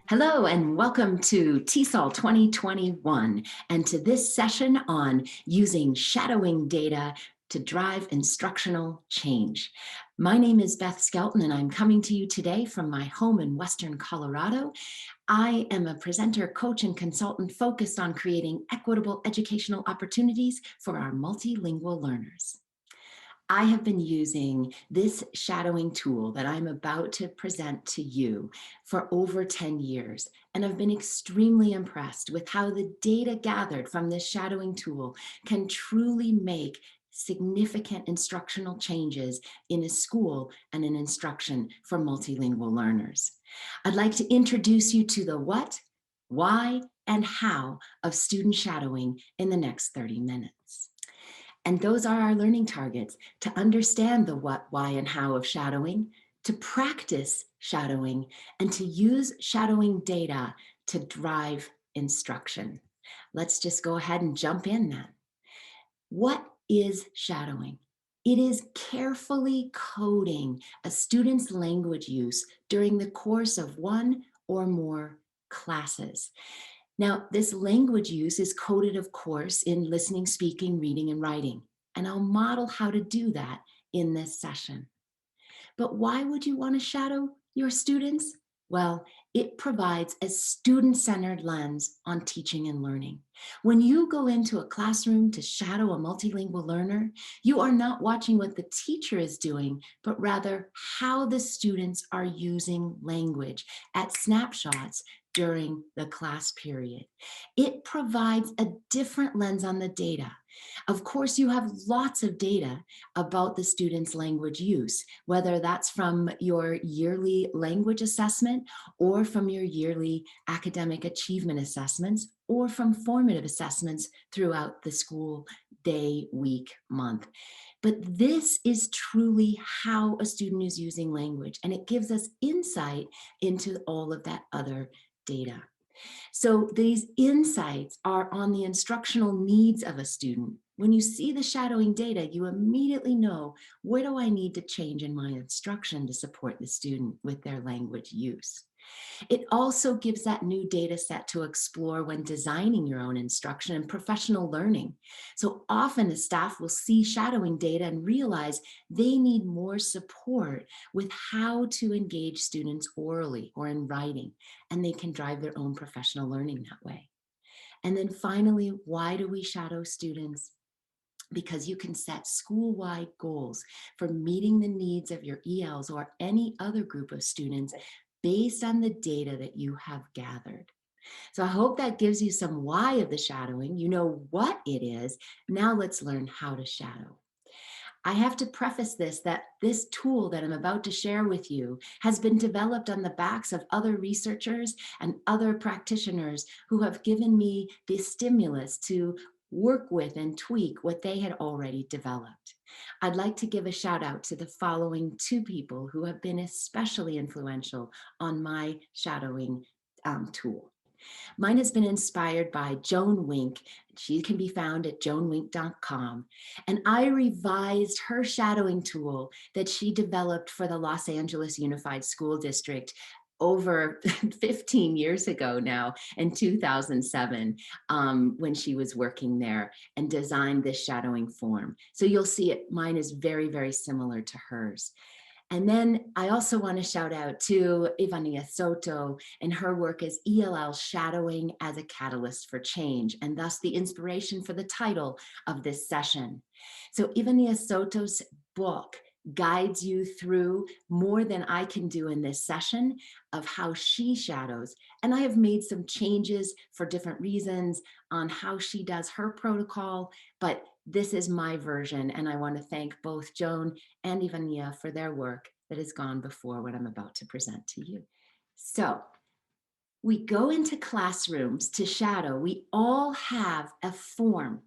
Hello and welcome to TESOL 2021 and to this session on using shadowing data to drive instructional change. My name is Beth Skelton and I'm coming to you today from my home in Western Colorado. I am a presenter, coach, and consultant focused on creating equitable educational opportunities for our multilingual learners. I have been using this shadowing tool that I'm about to present to you for over 10 years, and I've been extremely impressed with how the data gathered from this shadowing tool can truly make significant instructional changes in a school and in instruction for multilingual learners. I'd like to introduce you to the what, why, and how of student shadowing in the next 30 minutes. And those are our learning targets: to understand the what, why, and how of shadowing, to practice shadowing, and to use shadowing data to drive instruction. Let's just go ahead and jump in then. What is shadowing? It is carefully coding a student's language use during the course of one or more classes. Now, this language use is coded, of course, in listening, speaking, reading, and writing. And I'll model how to do that in this session. But why would you want to shadow your students? Well, it provides a student-centered lens on teaching and learning. When you go into a classroom to shadow a multilingual learner, you are not watching what the teacher is doing, but rather how the students are using language at snapshots during the class period. It provides a different lens on the data. Of course, you have lots of data about the student's language use, whether that's from your yearly language assessment or from your yearly academic achievement assessments or from formative assessments throughout the school day, week, month. But this is truly how a student is using language, and it gives us insight into all of that other data. So these insights are on the instructional needs of a student. When you see the shadowing data, you immediately know, where do I need to change in my instruction to support the student with their language use? It also gives that new data set to explore when designing your own instruction and professional learning. So often the staff will see shadowing data and realize they need more support with how to engage students orally or in writing, and they can drive their own professional learning that way. And then finally, why do we shadow students? Because you can set school-wide goals for meeting the needs of your ELs or any other group of students based on the data that you have gathered. So I hope that gives you some why of the shadowing. You know what it is. Now let's learn how to shadow. I have to preface this that this tool that I'm about to share with you has been developed on the backs of other researchers and other practitioners who have given me the stimulus to work with and tweak what they had already developed. I'd like to give a shout out to the following two people who have been especially influential on my shadowing tool. Mine has been inspired by Joan Wink. She can be found at joanwink.com. And I revised her shadowing tool that she developed for the Los Angeles Unified School District over 15 years ago now, in 2007, when she was working there, and designed this shadowing form. So you'll see it, mine is very, very similar to hers. And then I also want to shout out to Ivania Soto and her work as ELL Shadowing as a Catalyst for Change, and thus the inspiration for the title of this session. So Ivania Soto's book guides you through more than I can do in this session of how she shadows. And I have made some changes for different reasons on how she does her protocol, but this is my version, and I want to thank both Joan and Ivania for their work that has gone before what I'm about to present to you. So we go into classrooms to shadow. We all have a form.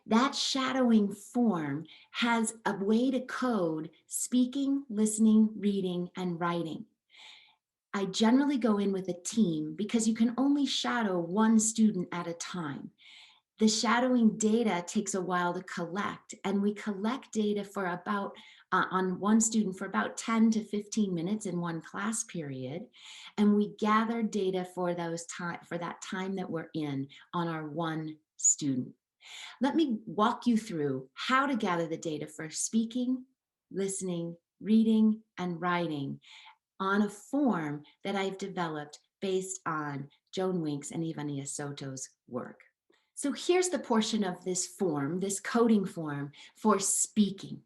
That shadowing form has a way to code speaking, listening, reading, and writing. I generally go in with a team because you can only shadow one student at a time. The shadowing data takes a while to collect, and we collect data for about on one student for about 10 to 15 minutes in one class period, and we gather data for that time that we're in on our one student. Let me walk you through how to gather the data for speaking, listening, reading, and writing on a form that I've developed based on Joan Winks and Ivania Soto's work. So here's the portion of this form, this coding form for speaking.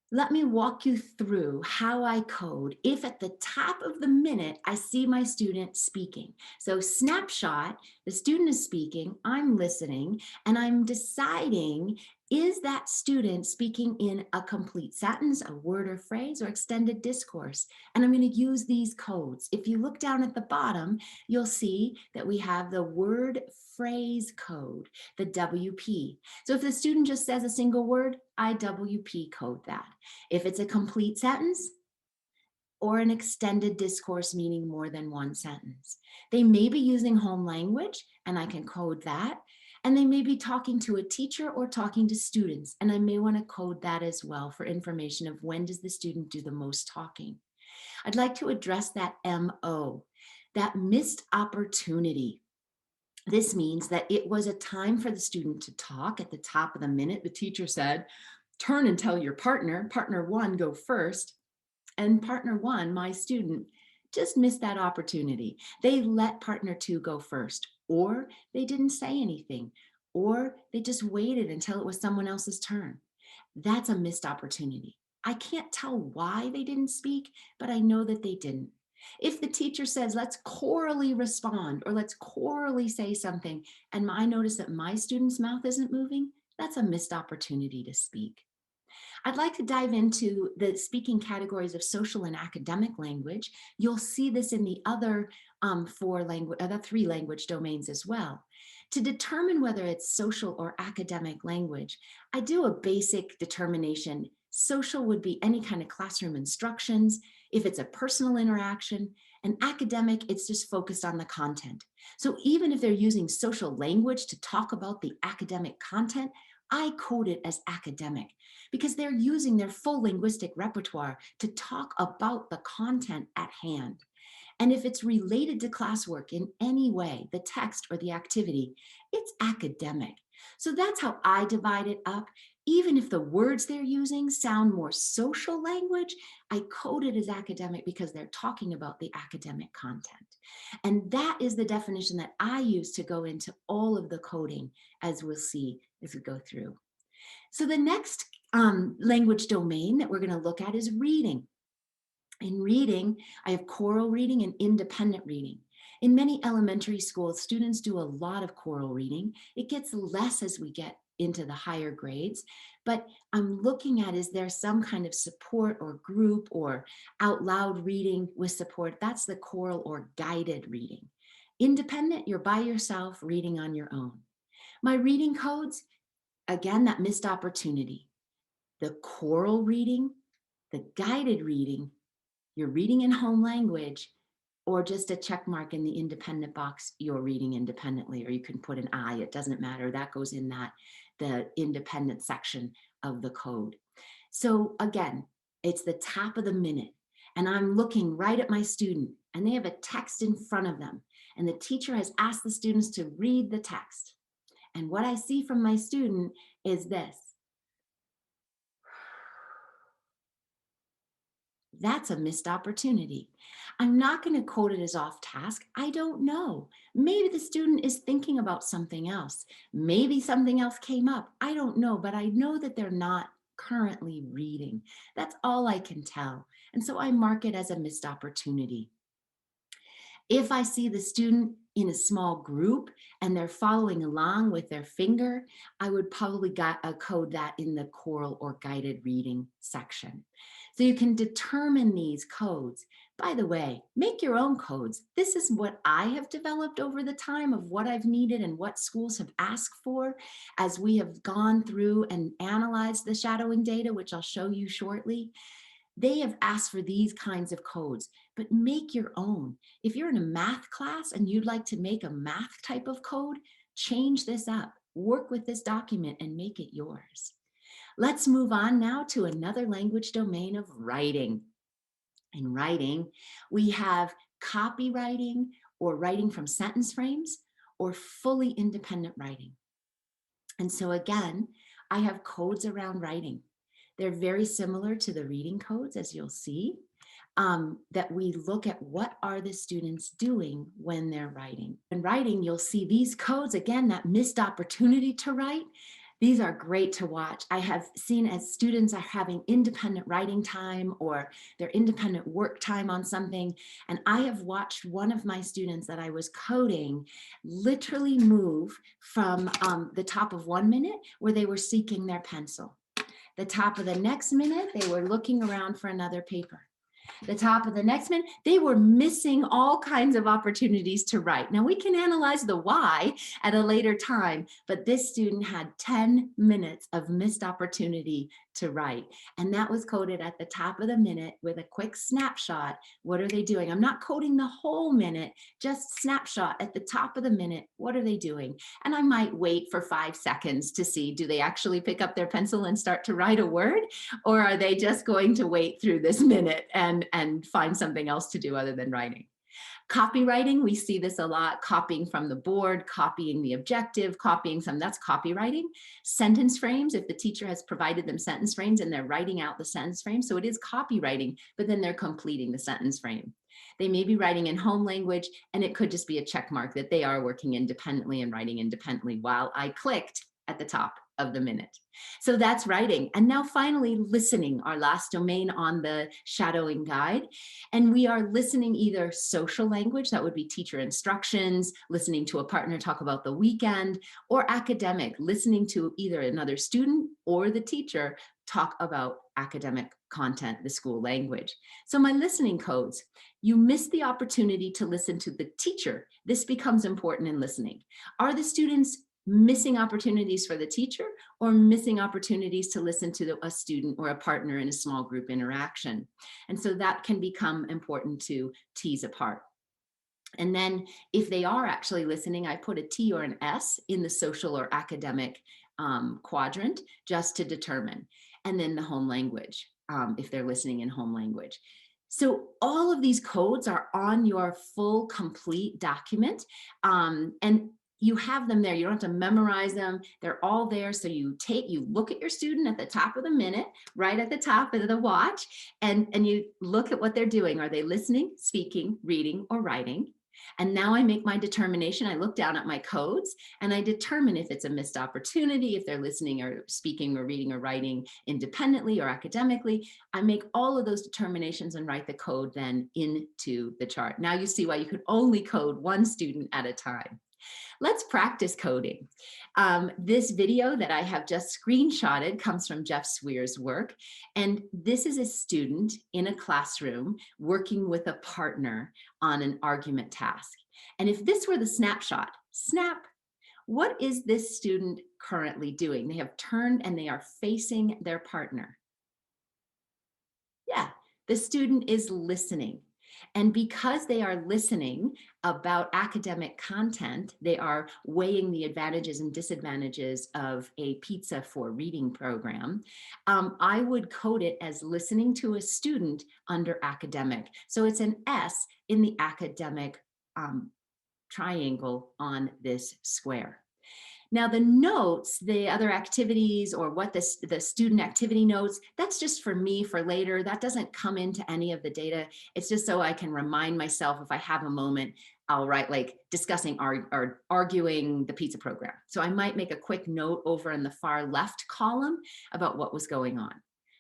Let me walk you through how I code if at the top of the minute I see my student speaking. So snapshot, the student is speaking, I'm listening, and I'm deciding, is that student speaking in a complete sentence, a word or phrase, or extended discourse? And I'm going to use these codes. If you look down at the bottom, you'll see that we have the word phrase code, the WP. So if the student just says a single word, I WP code that. If it's a complete sentence or an extended discourse meaning more than one sentence. They may be using home language, and I can code that. And they may be talking to a teacher or talking to students, and I may want to code that as well for information of when does the student do the most talking. I'd like to address that MO, that missed opportunity. This means that it was a time for the student to talk at the top of the minute. The teacher said, turn and tell your partner one, go first. And partner one, my student, just missed that opportunity. They let partner two go first, or they didn't say anything, or they just waited until it was someone else's turn. That's a missed opportunity. I can't tell why they didn't speak, but I know that they didn't. If the teacher says, let's chorally respond or let's chorally say something, and I notice that my student's mouth isn't moving, that's a missed opportunity to speak. I'd like to dive into the speaking categories of social and academic language. You'll see this in the other three language domains as well. To determine whether it's social or academic language, I do a basic determination. Social would be any kind of classroom instructions. If it's a personal interaction, and academic, it's just focused on the content. So even if they're using social language to talk about the academic content, I code it as academic because they're using their full linguistic repertoire to talk about the content at hand. And if it's related to classwork in any way, the text or the activity, it's academic. So that's how I divide it up. Even if the words they're using sound more social language, I code it as academic because they're talking about the academic content. And that is the definition that I use to go into all of the coding, as we'll see as we go through. So the next language domain that we're going to look at is reading. In reading, I have choral reading and independent reading. In many elementary schools, students do a lot of choral reading. It gets less as we get into the higher grades, but I'm looking at, is there some kind of support or group or out loud reading with support? That's the choral or guided reading. Independent, you're by yourself reading on your own. My reading codes, again, that missed opportunity. The choral reading, the guided reading, you're reading in home language, or just a check mark in the independent box, you're reading independently, or you can put an I, it doesn't matter. That goes in the independent section of the code. So again, it's the top of the minute, and I'm looking right at my student, and they have a text in front of them, and the teacher has asked the students to read the text. And what I see from my student is this. That's a missed opportunity. I'm not going to code it as off task. I don't know. Maybe the student is thinking about something else. Maybe something else came up. I don't know, but I know that they're not currently reading. That's all I can tell. And so I mark it as a missed opportunity. If I see the student in a small group and they're following along with their finger, I would probably code that in the choral or guided reading section. So you can determine these codes. By the way, make your own codes. This is what I have developed over the time of what I've needed and what schools have asked for as we have gone through and analyzed the shadowing data, which I'll show you shortly. They have asked for these kinds of codes, but make your own. If you're in a math class and you'd like to make a math type of code, change this up, work with this document and make it yours. Let's move on now to another language domain of writing. In writing, we have copywriting or writing from sentence frames or fully independent writing. And so again, I have codes around writing. They're very similar to the reading codes, as you'll see, that we look at what are the students doing when they're writing. In writing, you'll see these codes, again, that missed opportunity to write. These are great to watch. I have seen as students are having independent writing time or their independent work time on something. And I have watched one of my students that I was coding literally move from the top of 1 minute where they were seeking their pencil. The top of the next minute, they were looking around for another paper. The top of the next minute, they were missing all kinds of opportunities to write. Now we can analyze the why at a later time, but this student had 10 minutes of missed opportunity to write. And that was coded at the top of the minute with a quick snapshot. What are they doing? I'm not coding the whole minute, just snapshot at the top of the minute. What are they doing? And I might wait for 5 seconds to see, do they actually pick up their pencil and start to write a word? Or are they just going to wait through this minute and find something else to do other than writing? Copywriting, we see this a lot, copying from the board, copying the objective, copying some, that's copywriting. Sentence frames, if the teacher has provided them sentence frames and they're writing out the sentence frame, so it is copywriting, but then they're completing the sentence frame. They may be writing in home language, and it could just be a check mark that they are working independently and writing independently while I clicked at the top of the minute. So that's writing. And now finally, listening, our last domain on the shadowing guide. And we are listening either social language, that would be teacher instructions, listening to a partner talk about the weekend, or academic, listening to either another student or the teacher talk about academic content, the school language. So my listening codes, you miss the opportunity to listen to the teacher. This becomes important in listening. Are the students missing opportunities for the teacher or missing opportunities to listen to a student or a partner in a small group interaction? And so that can become important to tease apart. And then if they are actually listening, I put a T or an S in the social or academic quadrant just to determine. And then the home language, if they're listening in home language. So all of these codes are on your full complete document. And you have them there. You don't have to memorize them. They're all there. So you look at your student at the top of the minute, right at the top of the watch, and you look at what they're doing. Are they listening, speaking, reading, or writing? And now I make my determination. I look down at my codes and I determine if it's a missed opportunity, if they're listening or speaking or reading or writing independently or academically. I make all of those determinations and write the code then into the chart. Now you see why you could only code one student at a time. Let's practice coding. This video that I have just screenshotted comes from Jeff Swear's work. And this is a student in a classroom working with a partner on an argument task. And if this were the snapshot, snap, what is this student currently doing? They have turned and they are facing their partner. Yeah, the student is listening. And because they are listening about academic content, they are weighing the advantages and disadvantages of a pizza for reading program. I would code it as listening to a student under academic. So it's an S in the academic triangle on this square. Now the notes, the other activities or what the student activity notes, that's just for me for later. That doesn't come into any of the data. It's just so I can remind myself if I have a moment, I'll write like discussing or arguing the pizza program. So I might make a quick note over in the far left column about what was going on.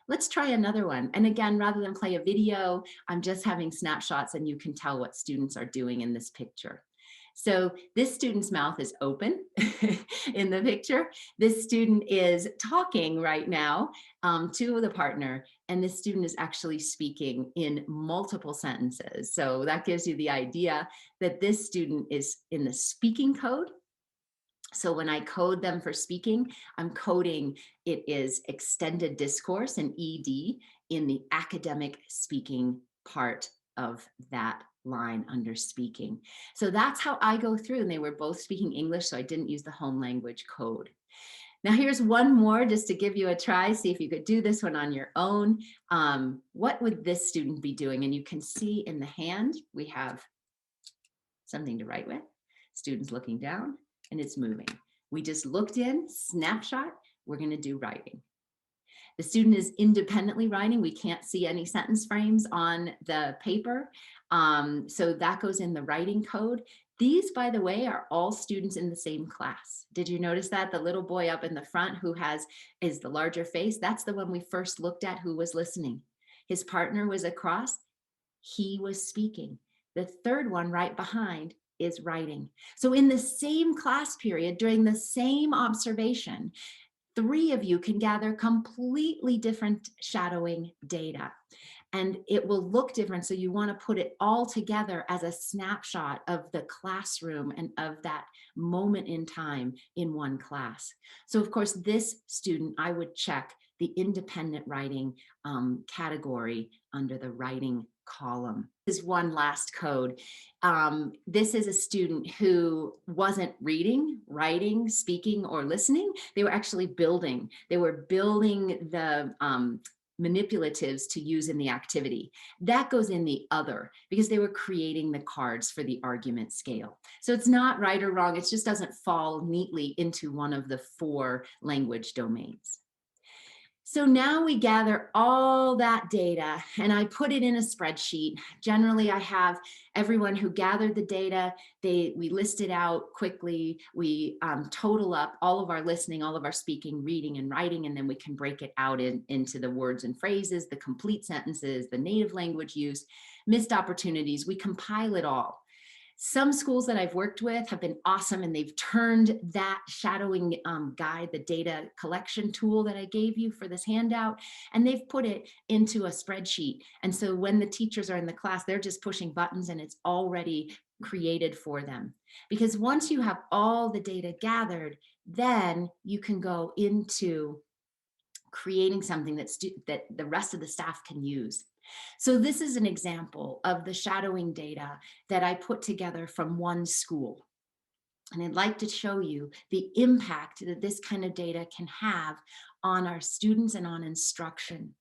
Let's try another one. And again, rather than play a video, I'm just having snapshots and you can tell what students are doing in this picture. So this student's mouth is open in the picture. This student is talking right now to the partner, and this student is actually speaking in multiple sentences. So that gives you the idea that this student is in the speaking code. So when I code them for speaking, I'm coding it is extended discourse and ED in the academic speaking part of that line under speaking. So that's how I go through, and they were both speaking English, so I didn't use the home language code. Now here's one more just to give you a try, see if you could do this one on your own. What would this student be doing? And you can see in the hand, we have something to write with. Students looking down and it's moving. We just looked in, snapshot, we're gonna do writing. The student is independently writing. We can't see any sentence frames on the paper. So that goes in the writing code. These, by the way, are all students in the same class. Did you notice that? The little boy up in the front who is the larger face, that's the one we first looked at who was listening. His partner was across, he was speaking. The third one right behind is writing. So in the same class period, during the same observation, 3 of you can gather completely different shadowing data, and it will look different. So you want to put it all together as a snapshot of the classroom and of that moment in time in one class. So of course, this student, I would check the independent writing category under the writing column. This is one last code. This is a student who wasn't reading, writing, speaking, or listening. They were actually building. They were building the manipulatives to use in the activity. That goes in the other because they were creating the cards for the argument scale. So it's not right or wrong. It just doesn't fall neatly into one of the 4 language domains. So now we gather all that data and I put it in a spreadsheet. Generally, I have everyone who gathered the data, we list it out quickly. We total up all of our listening, all of our speaking, reading, and writing, and then we can break it out into the words and phrases, the complete sentences, the native language use, missed opportunities. We compile it all. Some schools that I've worked with have been awesome, and they've turned that shadowing guide, the data collection tool that I gave you for this handout, and they've put it into a spreadsheet. And so when the teachers are in the class, they're just pushing buttons and it's already created for them. Because once you have all the data gathered, then you can go into creating something that the rest of the staff can use. So this is an example of the shadowing data that I put together from one school. And I'd like to show you the impact that this kind of data can have on our students and on instruction.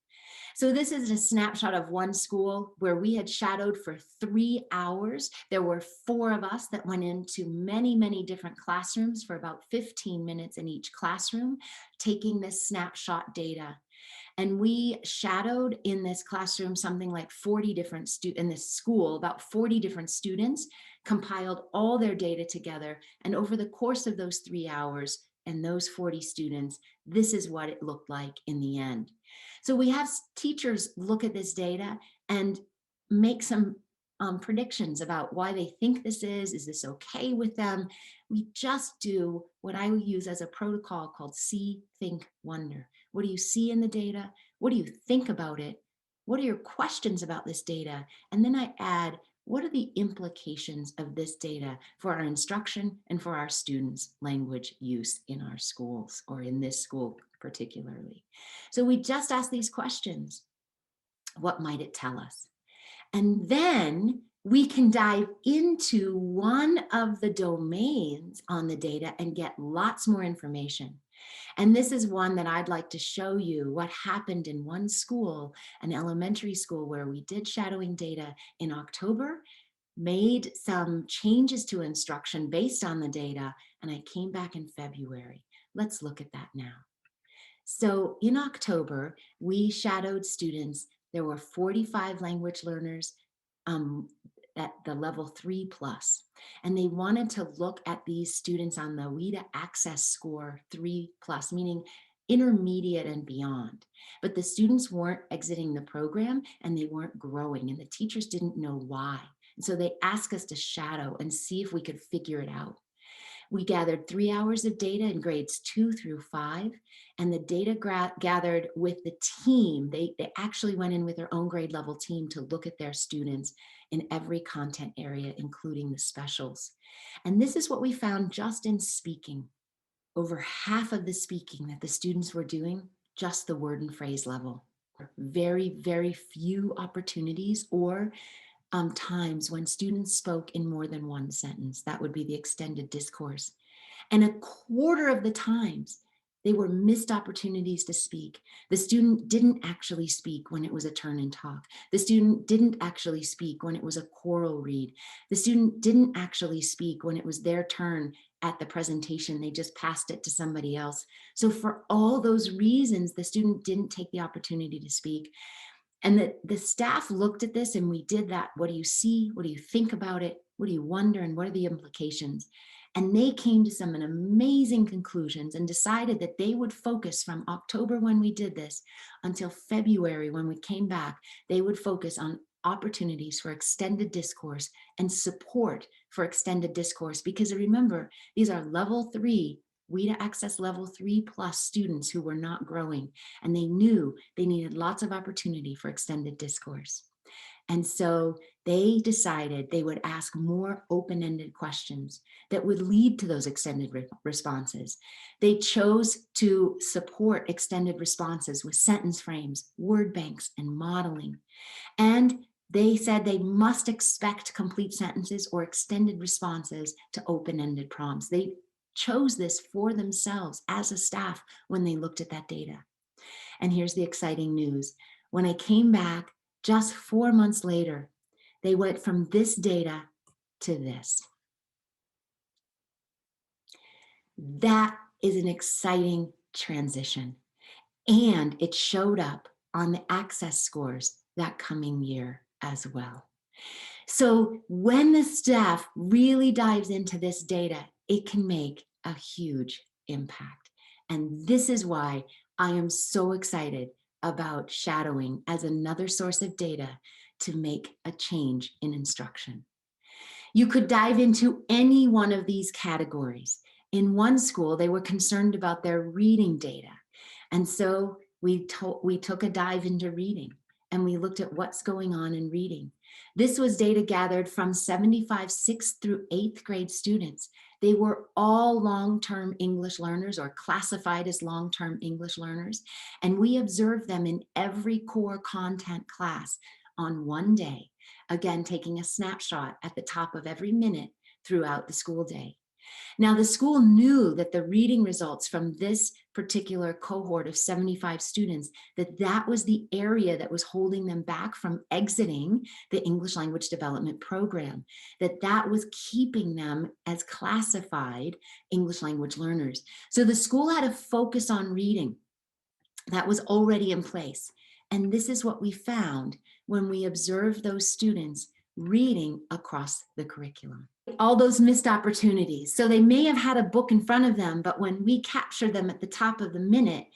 So this is a snapshot of one school where we had shadowed for 3 hours. There were 4 of us that went into many, many different classrooms for about 15 minutes in each classroom, taking this snapshot data. And we shadowed in this classroom something like 40 different students, in this school, about 40 different students, compiled all their data together. And over the course of those 3 hours and those 40 students, this is what it looked like in the end. So we have teachers look at this data and make some predictions about why they think this is this okay with them? We just do what I would use as a protocol called see, think, wonder. What do you see in the data? What do you think about it? What are your questions about this data? And then I add, what are the implications of this data for our instruction and for our students' language use in our schools, or in this school particularly? So we just ask these questions. What might it tell us? And then we can dive into one of the domains on the data and get lots more information. And this is one that I'd like to show you what happened in one school, an elementary school, where we did shadowing data in October, made some changes to instruction based on the data, and I came back in February. Let's look at that now. So in October, we shadowed students. There were 45 language learners at the level 3+, and they wanted to look at these students on the WIDA access score 3+, meaning intermediate and beyond. But the students weren't exiting the program and they weren't growing, and the teachers didn't know why. And so they asked us to shadow and see if we could figure it out. We gathered 3 hours of data in grades 2 through 5, and the data gathered with the team. They actually went in with their own grade level team to look at their students in every content area, including the specials. And this is what we found just in speaking. Over half of the speaking that the students were doing, just the word and phrase level. Very, very few opportunities or times when students spoke in more than one sentence. That would be the extended discourse. And a quarter of the times, they were missed opportunities to speak. The student didn't actually speak when it was a turn and talk. The student didn't actually speak when it was a choral read. The student didn't actually speak when it was their turn at the presentation. They just passed it to somebody else. So for all those reasons, the student didn't take the opportunity to speak. And the staff looked at this and we did that. What do you see? What do you think about it? What do you wonder? And what are the implications? And they came to some amazing conclusions and decided that they would focus from October when we did this until February when we came back, they would focus on opportunities for extended discourse and support for extended discourse. Because remember, these are level 3, WIDA Access level 3+ students who were not growing, and they knew they needed lots of opportunity for extended discourse. And so they decided they would ask more open-ended questions that would lead to those extended responses. They chose to support extended responses with sentence frames, word banks, and modeling. And they said they must expect complete sentences or extended responses to open-ended prompts. They chose this for themselves as a staff when they looked at that data. And here's the exciting news. When I came back just 4 months later, they went from this data to this. That is an exciting transition. And it showed up on the access scores that coming year as well. So when the staff really dives into this data, it can make a huge impact. And this is why I am so excited about shadowing as another source of data to make a change in instruction. You could dive into any one of these categories. In one school, they were concerned about their reading data. And so we took a dive into reading and we looked at what's going on in reading. This was data gathered from 75 6th through 8th grade students. They were all long-term English learners or classified as long-term English learners. And we observed them in every core content class on one day, again, taking a snapshot at the top of every minute throughout the school day. Now, the school knew that the reading results from this particular cohort of 75 students, that was the area that was holding them back from exiting the English language development program, that was keeping them as classified English language learners. So the school had a focus on reading that was already in place. And this is what we found when we observed those students reading across the curriculum. All those missed opportunities. So they may have had a book in front of them, but when we captured them at the top of the minute,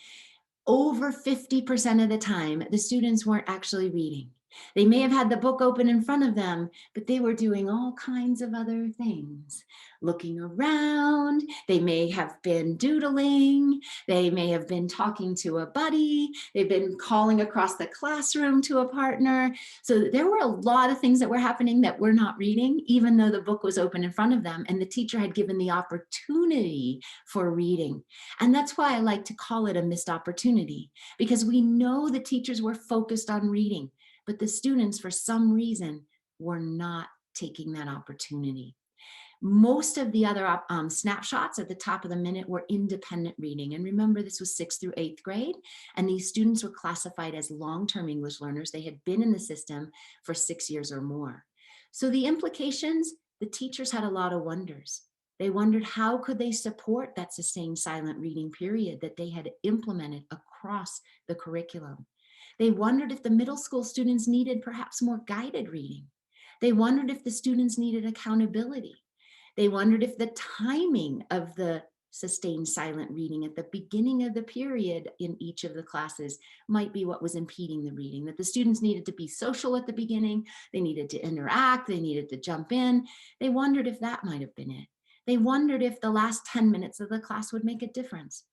over 50% of the time, the students weren't actually reading. They may have had the book open in front of them, but they were doing all kinds of other things. Looking around, they may have been doodling, they may have been talking to a buddy, they've been calling across the classroom to a partner. So there were a lot of things that were happening that were not reading, even though the book was open in front of them and the teacher had given the opportunity for reading. And that's why I like to call it a missed opportunity, because we know the teachers were focused on reading, but the students, for some reason, were not taking that opportunity. Most of the other snapshots at the top of the minute were independent reading. And remember, this was 6th through 8th grade, and these students were classified as long-term English learners. They had been in the system for 6 years or more. So the implications, the teachers had a lot of wonders. They wondered how could they support that sustained silent reading period that they had implemented across the curriculum. They wondered if the middle school students needed perhaps more guided reading. They wondered if the students needed accountability. They wondered if the timing of the sustained silent reading at the beginning of the period in each of the classes might be what was impeding the reading, that the students needed to be social at the beginning, they needed to interact, they needed to jump in. They wondered if that might have been it. They wondered if the last 10 minutes of the class would make a difference.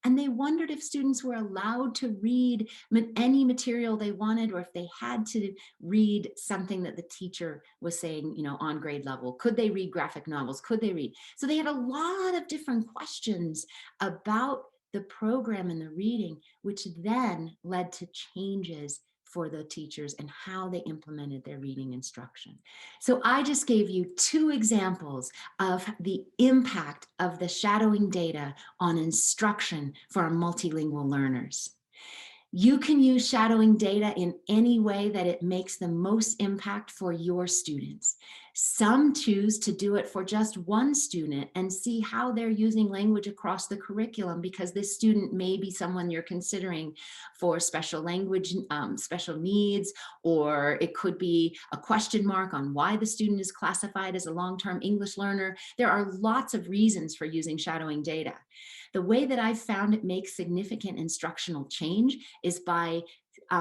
And they wondered if students were allowed to read any material they wanted, or if they had to read something that the teacher was saying, on grade level. Could they read graphic novels? Could they read? So they had a lot of different questions about the program and the reading, which then led to changes for the teachers and how they implemented their reading instruction. So I just gave you 2 examples of the impact of the shadowing data on instruction for our multilingual learners. You can use shadowing data in any way that it makes the most impact for your students. Some choose to do it for just one student and see how they're using language across the curriculum, because this student may be someone you're considering for special language, special needs, or it could be a question mark on why the student is classified as a long-term English learner. There are lots of reasons for using shadowing data. The way that I've found it makes significant instructional change is by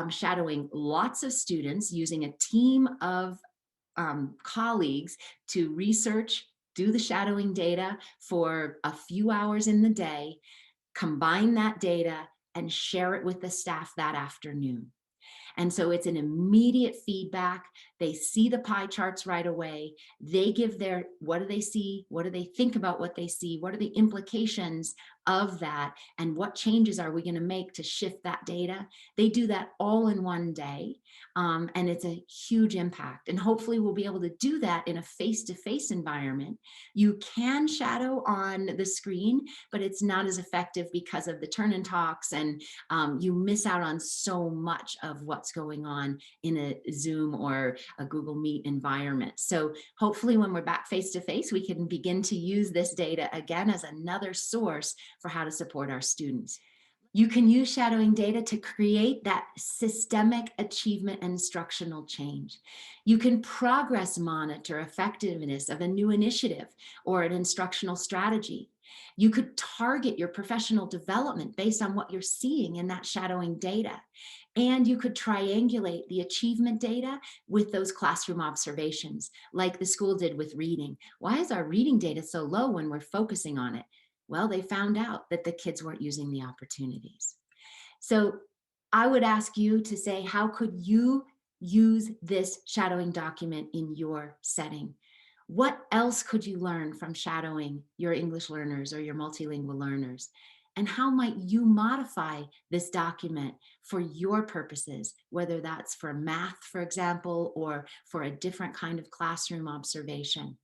shadowing lots of students using a team of colleagues to research, do the shadowing data for a few hours in the day, combine that data, and share it with the staff that afternoon. And so it's an immediate feedback. They see the pie charts right away. They give their, what do they see? What do they think about what they see? What are the implications of that? And what changes are we going to make to shift that data? They do that all in one day. And it's a huge impact. And hopefully we'll be able to do that in a face-to-face environment. You can shadow on the screen, but it's not as effective because of the turn and talks, and you miss out on so much of what's going on in a Zoom or a Google Meet environment. So hopefully when we're back face-to-face, we can begin to use this data again as another source for how to support our students. You can use shadowing data to create that systemic achievement and instructional change. You can progress monitor effectiveness of a new initiative or an instructional strategy. You could target your professional development based on what you're seeing in that shadowing data. And you could triangulate the achievement data with those classroom observations, like the school did with reading. Why is our reading data so low when we're focusing on it? Well, they found out that the kids weren't using the opportunities. So I would ask you to say, how could you use this shadowing document in your setting? What else could you learn from shadowing your English learners or your multilingual learners? And how might you modify this document for your purposes, whether that's for math, for example, or for a different kind of classroom observation?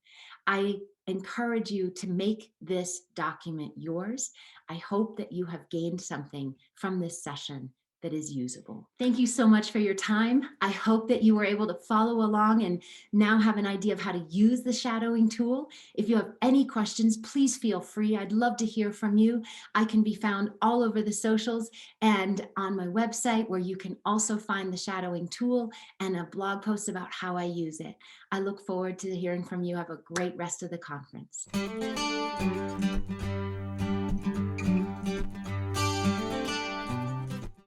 I encourage you to make this document yours. I hope that you have gained something from this session that is usable. Thank you so much for your time. I hope that you were able to follow along and now have an idea of how to use the shadowing tool. If you have any questions, please feel free. I'd love to hear from you. I can be found all over the socials and on my website, where you can also find the shadowing tool and a blog post about how I use it. I look forward to hearing from you. Have a great rest of the conference.